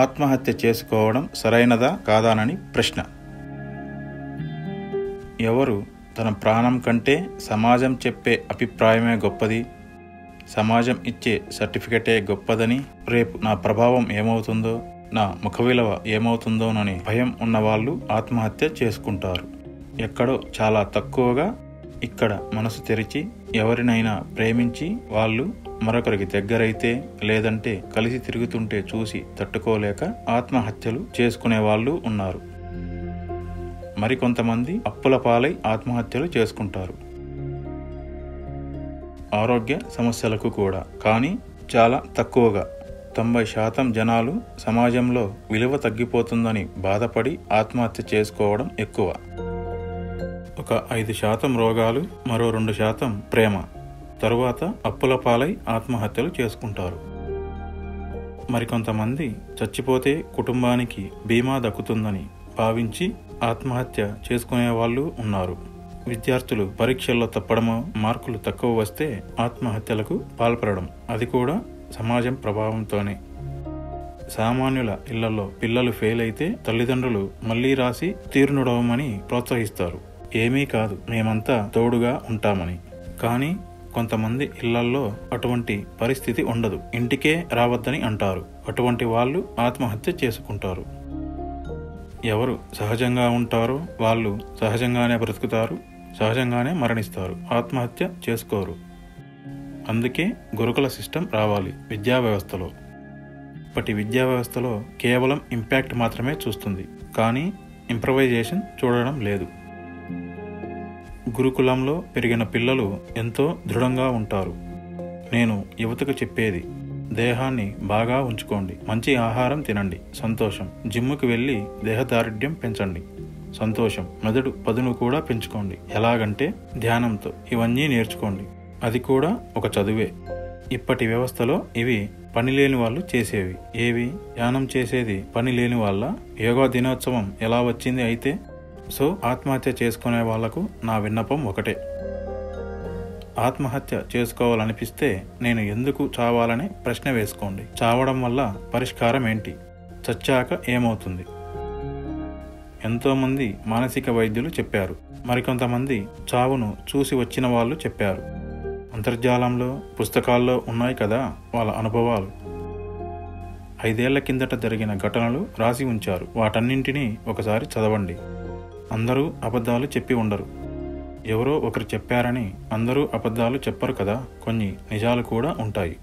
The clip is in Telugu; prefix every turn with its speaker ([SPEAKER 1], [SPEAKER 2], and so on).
[SPEAKER 1] ఆత్మహత్య చేసుకోవడం సరైనదా కాదానని ప్రశ్న. ఎవరు తన ప్రాణం కంటే సమాజం చెప్పే అభిప్రాయమే గొప్పది, సమాజం ఇచ్చే సర్టిఫికెటే గొప్పదని, రేపు నా ప్రభావం ఏమవుతుందో, నా ముఖ విలువ ఏమవుతుందోనని భయం ఉన్నవాళ్ళు ఆత్మహత్య చేసుకుంటారు. ఎక్కడో చాలా తక్కువగా ఇక్కడ మనసు తెరిచి ఎవరినైనా ప్రేమించి వాళ్ళు మరొకరికి దగ్గరైతే, లేదంటే కలిసి తిరుగుతుంటే చూసి తట్టుకోలేక ఆత్మహత్యలు చేసుకునే వాళ్ళు ఉన్నారు. మరికొంతమంది అప్పుల పాలై ఆత్మహత్యలు చేసుకుంటారు. ఆరోగ్య సమస్యలకు కూడా, కానీ చాలా తక్కువగా. 90% జనాలు సమాజంలో విలువ తగ్గిపోతుందని బాధపడి ఆత్మహత్య చేసుకోవడం ఎక్కువ. ఒక 5% రోగాలు, మరో 2% ప్రేమ, తరువాత అప్పుల పాలై ఆత్మహత్యలు చేసుకుంటారు. మరికొంతమంది చచ్చిపోతే కుటుంబానికి బీమా దక్కుతుందని భావించి ఆత్మహత్య చేసుకునే వాళ్ళు ఉన్నారు. విద్యార్థులు పరీక్షల్లో తప్పడమో, మార్కులు తక్కువ వస్తే ఆత్మహత్యలకు పాల్పడడం, అది కూడా సమాజం ప్రభావంతోనే. సామాన్యుల ఇళ్లలో పిల్లలు ఫెయిల్ అయితే తల్లిదండ్రులు మళ్లీ రాసి తీర్నుడవమని ప్రోత్సహిస్తారు. ఏమీ కాదు, మేమంతా తోడుగా ఉంటామని. కానీ కొంతమంది ఇళ్లల్లో అటువంటి పరిస్థితి ఉండదు, ఇంటికే రావద్దని అంటారు. అటువంటి వాళ్ళు ఆత్మహత్య చేసుకుంటారు. ఎవరు సహజంగా ఉంటారో వాళ్ళు సహజంగానే బ్రతుకుతారు, సహజంగానే మరణిస్తారు, ఆత్మహత్య చేసుకోరు. అందుకే గురుకుల సిస్టమ్ రావాలి విద్యా వ్యవస్థలో. ఇప్పటి విద్యా వ్యవస్థలో కేవలం ఇంపాక్ట్ మాత్రమే చూస్తుంది, కానీ ఇంప్రవైజేషన్ చూడడం లేదు. గురుకులంలో పెరిగిన పిల్లలు ఎంతో దృఢంగా ఉంటారు. నేను యువతకు చెప్పేది, దేహాన్ని బాగా ఉంచుకోండి, మంచి ఆహారం తినండి, సంతోషం. జిమ్ముకి వెళ్ళి దేహదారుఢ్యం పెంచండి, సంతోషం. మెదడు పదును కూడా పెంచుకోండి. ఎలాగంటే ధ్యానంతో. ఇవన్నీ నేర్చుకోండి, అది కూడా ఒక చదువే. ఇప్పటి వ్యవస్థలో ఇవి పని లేని వాళ్ళు చేసేవి. ఏవి? ధ్యానం చేసేది పని లేని వాళ్ళ? యోగా దినోత్సవం ఎలా వచ్చింది అయితే? సో ఆత్మహత్య చేసుకునే వాళ్లకు నా విన్నపం ఒకటే, ఆత్మహత్య చేసుకోవాలనిపిస్తే నేను ఎందుకు చావాలని ప్రశ్న వేసుకోండి. చావడం వల్ల పరిష్కారం ఏంటి? చచ్చాక ఏమవుతుంది? ఎంతోమంది మానసిక వైద్యులు చెప్పారు, మరికొంతమంది చావును చూసి వచ్చిన వాళ్ళు చెప్పారు. అంతర్జాలంలో, పుస్తకాల్లో ఉన్నాయి కదా వాళ్ళ అనుభవాలు. 5 ఏళ్ల కిందట జరిగిన ఘటనలు రాసి ఉంచారు, వాటన్నింటినీ ఒకసారి చదవండి. అందరూ అబద్ధాలు చెప్పి ఉండరు. ఎవరో ఒకరు చెప్పారని అందరూ అబద్ధాలు చెప్పరు కదా, కొన్ని నిజాలు కూడా ఉంటాయి.